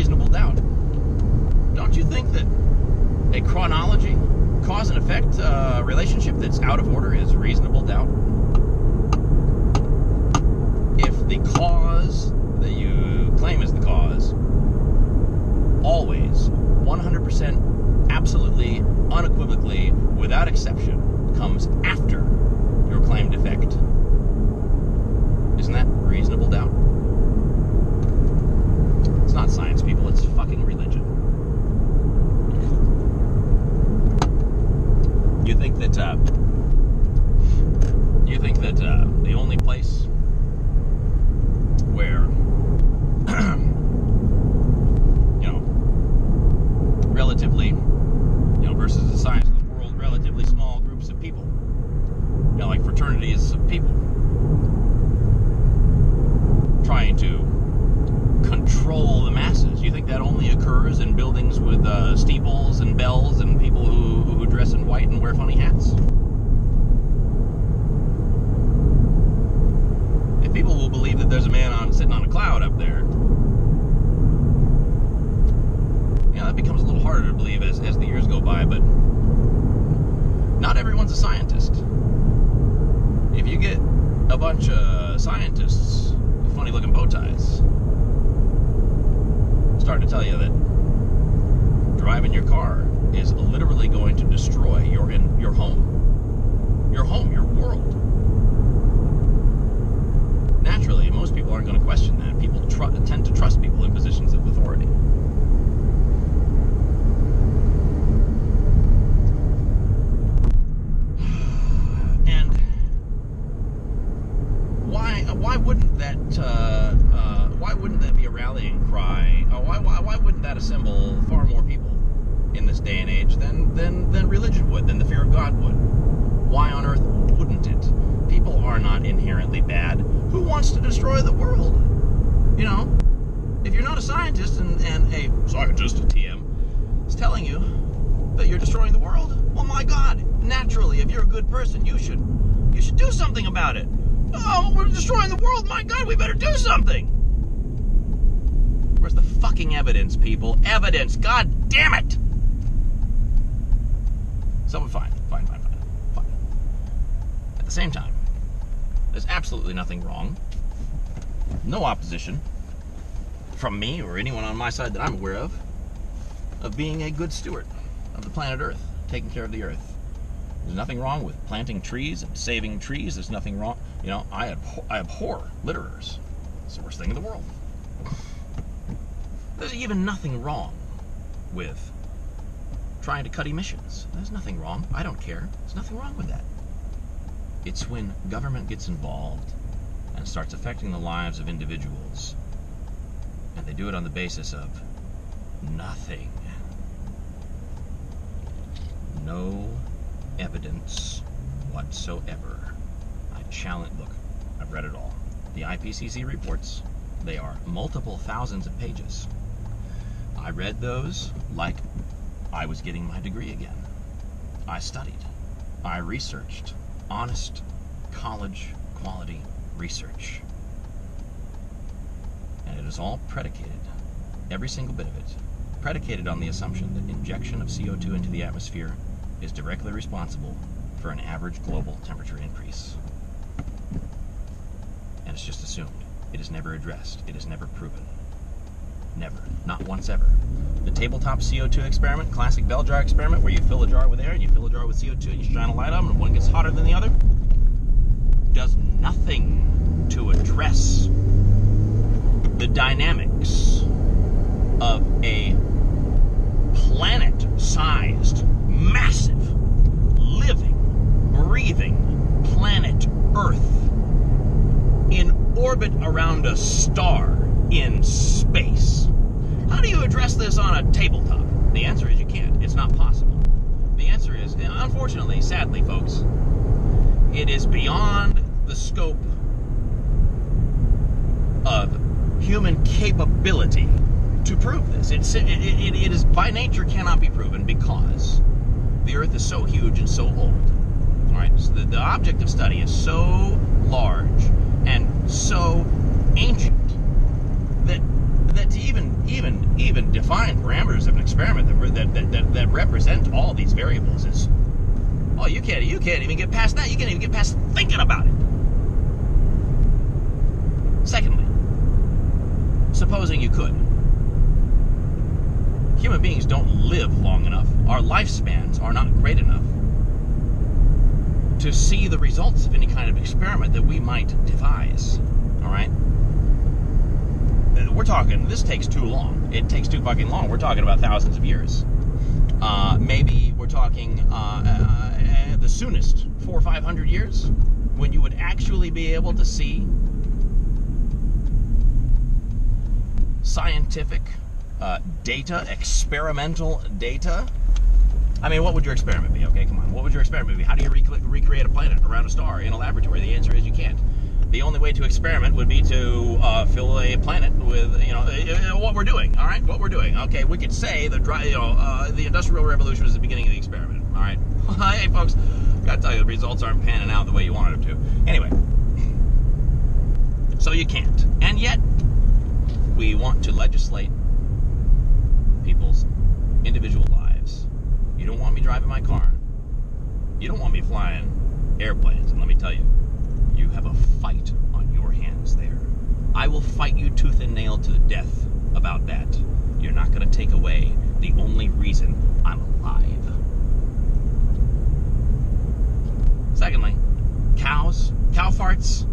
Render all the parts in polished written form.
reasonable doubt. Don't you think that a chronology, cause and effect relationship that's out of order is reasonable doubt? If the cause that you claim is the cause always, 100%, absolutely, unequivocally, without exception, comes after your claimed effect, isn't that reasonable doubt? It's not science, people, it's fucking religion. You think that the only place where relatively, versus the size of the world, relatively small groups of people, like fraternities of people trying to control the masses, you think that only occurs in buildings with steeples and bells and people who dress in white and wear funny hats? If people will believe that there's a man sitting on a cloud up there, that becomes a little harder to believe as the years go by, but not everyone's a scientist. If you get a bunch of scientists with funny looking bow ties starting to tell you that driving your car is literally going to destroy your home, your world. Naturally, most people aren't going to question that. People tend to trust people in positions of authority. And why wouldn't that be a rallying cry? Why wouldn't that assemble far more people in this day and age than religion would, than the fear of God would? Why on earth wouldn't it? People are not inherently bad. Who wants to destroy the world? If you're not a scientist and a scientist, a TM, is telling you that you're destroying the world, well, my God, naturally, if you're a good person, you should do something about it. Oh, we're destroying the world, my God, we better do something. Where's the fucking evidence, people? Evidence, God damn it! So, fine. At the same time, there's absolutely nothing wrong, no opposition from me or anyone on my side that I'm aware of being a good steward of the planet Earth, taking care of the Earth. There's nothing wrong with planting trees and saving trees. There's nothing wrong. I abhor litterers. It's the worst thing in the world. There's even nothing wrong with trying to cut emissions. There's nothing wrong. I don't care. There's nothing wrong with that. It's when government gets involved and starts affecting the lives of individuals, and they do it on the basis of nothing. No evidence whatsoever. I challenge, look, I've read it all. The IPCC reports, they are multiple thousands of pages. I read those like I was getting my degree again. I studied. I researched. Honest, college quality research. And it is all predicated, every single bit of it, predicated on the assumption that injection of CO2 into the atmosphere is directly responsible for an average global temperature increase. And it's just assumed. It is never addressed. It is never proven. Never. Not once ever. The tabletop CO2 experiment, classic bell jar experiment, where you fill a jar with air and you fill a jar with CO2 and you shine a light on them and one gets hotter than the other, does nothing to address the dynamics of a planet-sized, massive, living, breathing planet Earth in orbit around a star in space. How do you address this on a tabletop? The answer is you can't. It's not possible. The answer is, unfortunately, sadly, folks, it is beyond the scope of human capability to prove this. It is by nature cannot be proven because the Earth is so huge and so old. All right, so the object of study is so large and so ancient that that to even define parameters of an experiment that represent all these variables is, oh, you can't even get past that. You can't even get past thinking about it. Secondly, supposing you could. Human beings don't live long enough. Our lifespans are not great enough to see the results of any kind of experiment that we might devise. All right? We're talking, this takes too long. It takes too fucking long. We're talking about thousands of years. Maybe we're talking the soonest 400 or 500 years when you would actually be able to see scientific data, experimental data. I mean, what would your experiment be? Okay, come on. What would your experiment be? How do you recreate a planet around a star in a laboratory? The answer is you can't. The only way to experiment would be to fill a planet with, what we're doing. All right, what we're doing. Okay, we could say the Industrial Revolution was the beginning of the experiment. All right. Hey, folks, gotta tell you, the results aren't panning out the way you wanted them to. Anyway, so you can't, and yet we want to legislate people's individual lives. You don't want me driving my car. You don't want me flying airplanes. And let me tell you, you have a fight on your hands there. I will fight you tooth and nail to the death about that. You're not going to take away the only reason I'm alive. Secondly, cows, cow farts.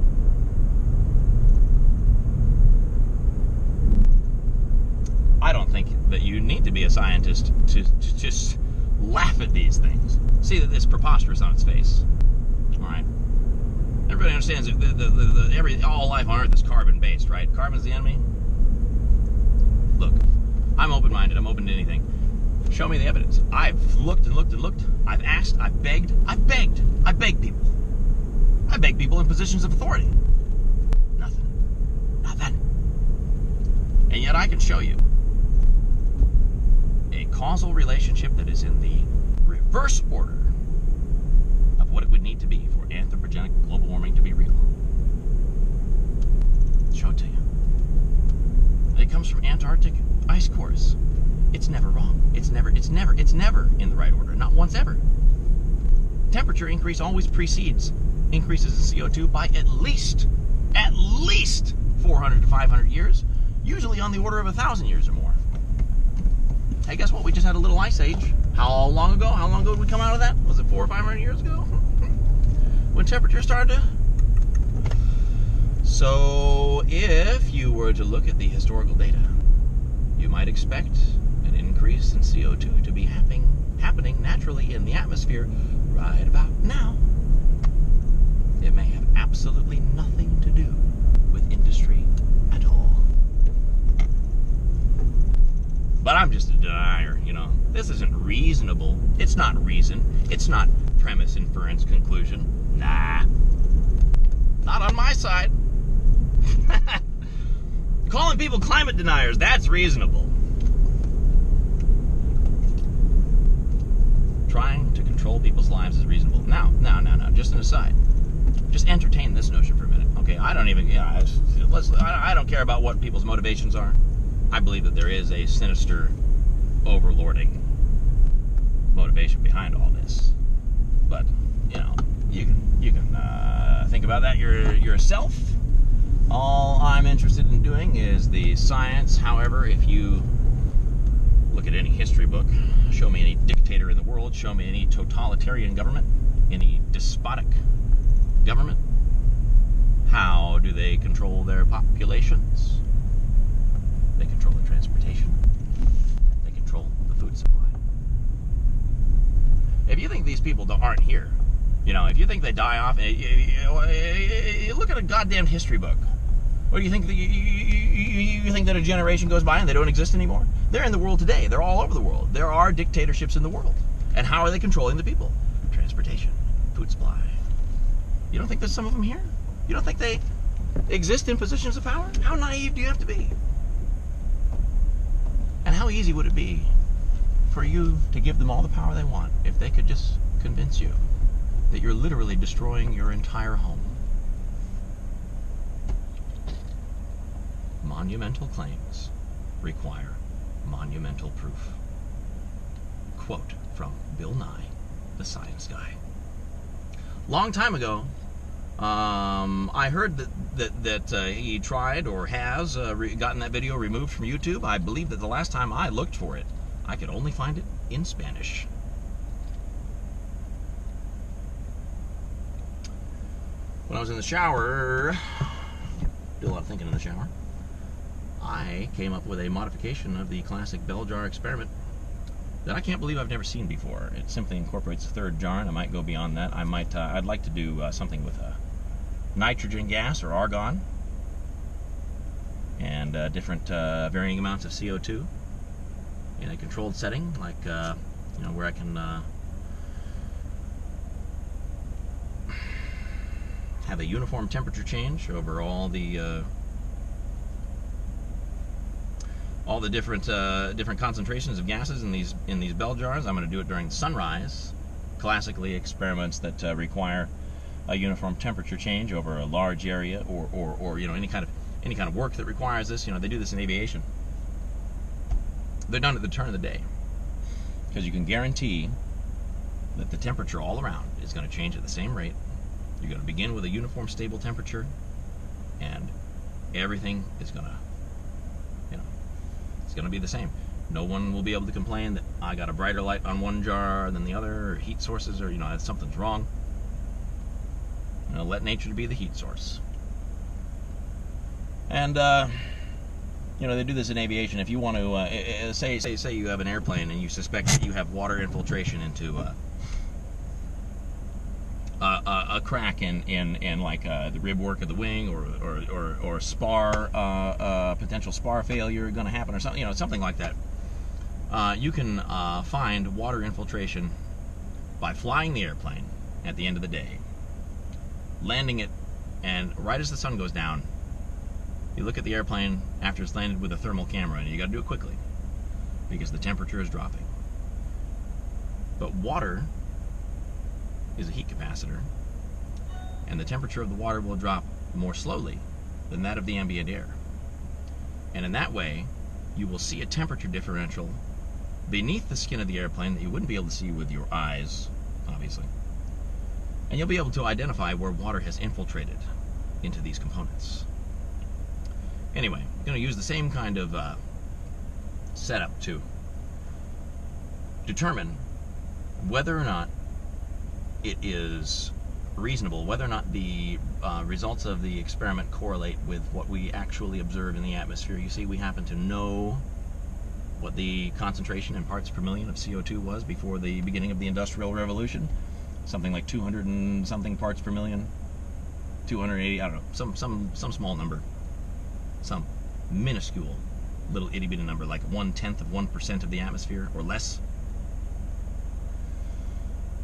I don't think that you need to be a scientist to just laugh at these things. See that it's preposterous on its face. All right. Everybody understands that all life on Earth is carbon-based, right? Carbon's the enemy. Look, I'm open-minded. I'm open to anything. Show me the evidence. I've looked and looked and looked. I've asked. I've begged. I've begged. I beg people. I beg people in positions of authority. Nothing. Nothing. And yet I can show you a causal relationship that is in the reverse order of what it would need to be for anthropogenic global warming to be real. Show it to you. It comes from Antarctic ice cores. It's never wrong. It's never in the right order. Not once ever. Temperature increase always precedes increases in CO2 by at least 400 to 500 years, usually on the order of 1,000 years or more. Hey, guess what? We just had a little ice age. How long ago? How long ago did we come out of that? Was it 400 or 500 years ago? When temperature started to... So, if you were to look at the historical data, you might expect an increase in CO2 to be happening naturally in the atmosphere right about now. It may have absolutely nothing to do with industry at all. But I'm just a denier, This isn't reasonable. It's not reason. It's not premise, inference, conclusion. Nah. Not on my side. Calling people climate deniers, that's reasonable. Trying to control people's lives is reasonable. Now, just an aside. Just entertain this notion for a minute. Okay, I don't care about what people's motivations are. I believe that there is a sinister, overlording motivation behind all this. But, you can think about that yourself. All I'm interested in doing is the science. However, if you look at any history book, show me any dictator in the world, show me any totalitarian government, any despotic government, how do they control their populations? They control the transportation. They control the food supply. If you think these people aren't here, if you think they die off, you look at a goddamn history book. What do you think? You think that a generation goes by and they don't exist anymore? They're in the world today. They're all over the world. There are dictatorships in the world. And how are they controlling the people? Transportation, food supply. You don't think there's some of them here? You don't think they exist in positions of power? How naive do you have to be? And how easy would it be for you to give them all the power they want if they could just convince you that you're literally destroying your entire home? Monumental claims. require monumental proof. Quote from Bill Nye, the Science Guy. Long time ago, I heard that he tried or has gotten that video removed from YouTube. I believe that the last time I looked for it, I could only find it in Spanish. When I was in the shower, do a lot of thinking in the shower, I came up with a modification of the classic bell jar experiment that I can't believe I've never seen before. It simply incorporates a third jar, and I might go beyond that. I'd like to do something with nitrogen gas or argon, and different varying amounts of CO2 in a controlled setting, like where I can have a uniform temperature change over all the different concentrations of gases in these bell jars. I'm going to do it during sunrise. Classically, experiments that require a uniform temperature change over a large area, or any kind of work that requires this. They do this in aviation. They're done at the turn of the day, because you can guarantee that the temperature all around is going to change at the same rate. You're going to begin with a uniform, stable temperature, and everything is going to, it's going to be the same. No one will be able to complain that I got a brighter light on one jar than the other, or heat sources, or something's wrong. Let nature be the heat source. And they do this in aviation. If you want to say you have an airplane and you suspect that you have water infiltration into a crack in like the rib work of the wing, or spar, potential spar failure going to happen, or something, something like that. You can find water infiltration by flying the airplane at the end of the day, landing it, and right as the sun goes down, you look at the airplane after it's landed with a thermal camera, and you got to do it quickly because the temperature is dropping. But water is a heat capacitor, and the temperature of the water will drop more slowly than that of the ambient air. And in that way, you will see a temperature differential beneath the skin of the airplane that you wouldn't be able to see with your eyes, obviously. And you'll be able to identify where water has infiltrated into these components. Anyway, I'm going to use the same kind of setup to determine whether or not it is reasonable, whether or not the results of the experiment correlate with what we actually observe in the atmosphere. You see, we happen to know what the concentration in parts per million of CO2 was before the beginning of the Industrial Revolution. Something like 200 and something parts per million, 280, I don't know, some small number, some minuscule little itty bitty number, like 1/10 of 1% of the atmosphere or less,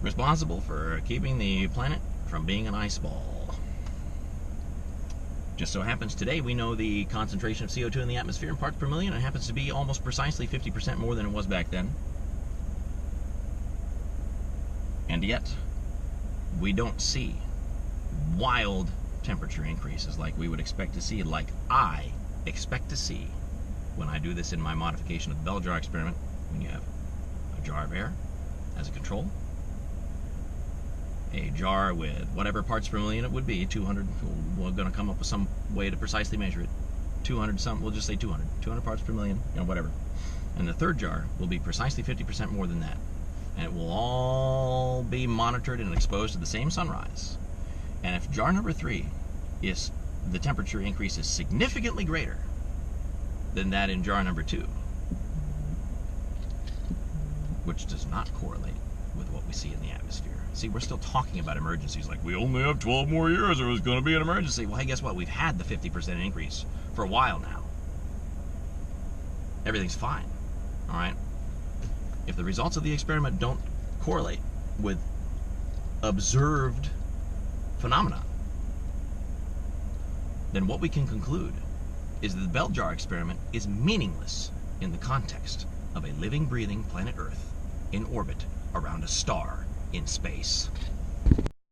responsible for keeping the planet from being an ice ball. Just so happens today we know the concentration of CO2 in the atmosphere in parts per million, and it happens to be almost precisely 50% more than it was back then. And yet, we don't see wild temperature increases like we would expect to see, like I expect to see when I do this in my modification of the bell jar experiment, when you have a jar of air as a control, a jar with whatever parts per million it would be, 200, we're going to come up with some way to precisely measure it, 200 some, we'll just say 200 parts per million, whatever. And the third jar will be precisely 50% more than that. And it will all be monitored and exposed to the same sunrise. And if jar number 3 is, the temperature increase is significantly greater than that in jar number 2, which does not correlate with what we see in the atmosphere. See, we're still talking about emergencies like we only have 12 more years or it's going to be an emergency. Well, hey, guess what? We've had the 50% increase for a while now. Everything's fine, all right? If the results of the experiment don't correlate with observed phenomena, then what we can conclude is that the bell jar experiment is meaningless in the context of a living, breathing planet Earth in orbit around a star in space.